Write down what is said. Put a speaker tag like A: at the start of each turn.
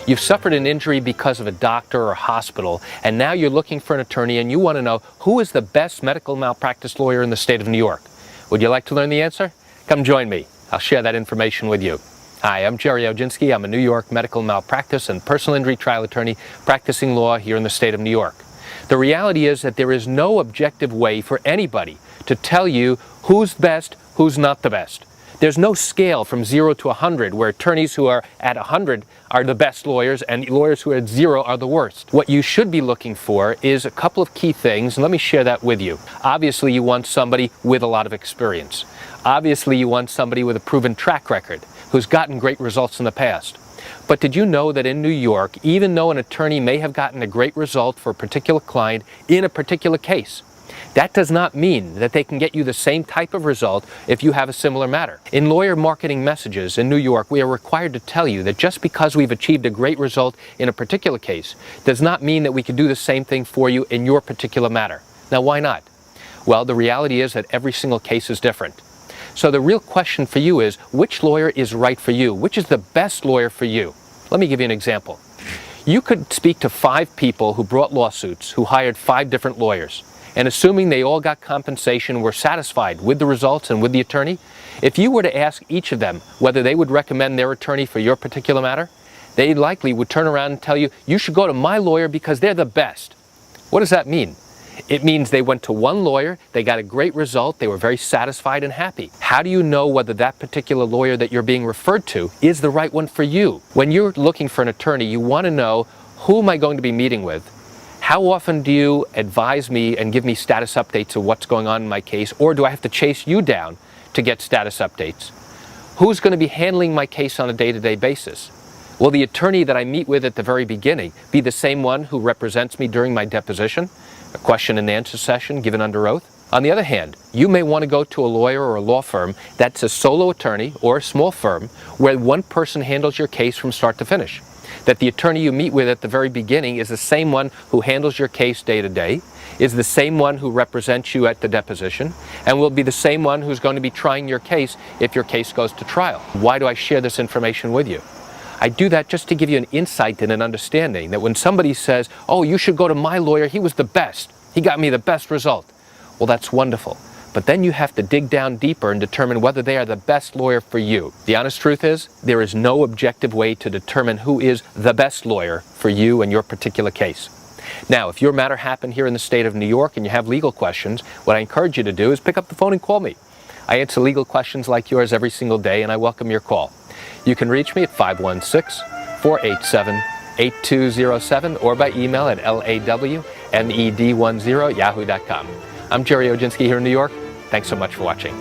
A: You've suffered an injury because of a doctor or hospital, and now you're looking for an attorney and you want to know who is the best medical malpractice lawyer in the state of New York. Would you like to learn the answer? Come join me. I'll share that information with you. Hi, I'm Jerry Oginski. I'm a New York medical malpractice and personal injury trial attorney practicing law here in the state of New York. The reality is that there is no objective way for anybody to tell you who's best, who's not the best. There's no scale from 0 to 100 where attorneys who are at 100 are the best lawyers and lawyers who are at 0 are the worst. What you should be looking for is a couple of key things, and let me share that with you. Obviously, you want somebody with a lot of experience. Obviously, you want somebody with a proven track record who's gotten great results in the past. But did you know that in New York, even though an attorney may have gotten a great result for a particular client in a particular case, that does not mean that they can get you the same type of result if you have a similar matter. In lawyer marketing messages in New York, we are required to tell you that just because we've achieved a great result in a particular case does not mean that we can do the same thing for you in your particular matter. Now, why not? Well, the reality is that every single case is different. So the real question for you is, which lawyer is right for you? Which is the best lawyer for you? Let me give you an example. You could speak to 5 people who brought lawsuits, who hired 5 different lawyers. And assuming they all got compensation, were satisfied with the results and with the attorney, if you were to ask each of them whether they would recommend their attorney for your particular matter, they likely would turn around and tell you, you should go to my lawyer because they're the best. What does that mean? It means they went to one lawyer, they got a great result, they were very satisfied and happy. How do you know whether that particular lawyer that you're being referred to is the right one for you? When you're looking for an attorney, you want to know, who am I going to be meeting with? How often do you advise me and give me status updates of what's going on in my case, or do I have to chase you down to get status updates? Who's going to be handling my case on a day-to-day basis? Will the attorney that I meet with at the very beginning be the same one who represents me during my deposition, a question and answer session given under oath? On the other hand, you may want to go to a lawyer or a law firm that's a solo attorney or a small firm where one person handles your case from start to finish. That the attorney you meet with at the very beginning is the same one who handles your case day to day, is the same one who represents you at the deposition, and will be the same one who's going to be trying your case if your case goes to trial. Why do I share this information with you? I do that just to give you an insight and an understanding that when somebody says, oh, you should go to my lawyer, he was the best, he got me the best result. Well, that's wonderful. But then you have to dig down deeper and determine whether they are the best lawyer for you. The honest truth is, there is no objective way to determine who is the best lawyer for you and your particular case. Now, if your matter happened here in the state of New York and you have legal questions, what I encourage you to do is pick up the phone and call me. I answer legal questions like yours every single day, and I welcome your call. You can reach me at 516-487-8207 or by email at lawmed10@yahoo.com. I'm Jerry Oginski here in New York. Thanks so much for watching.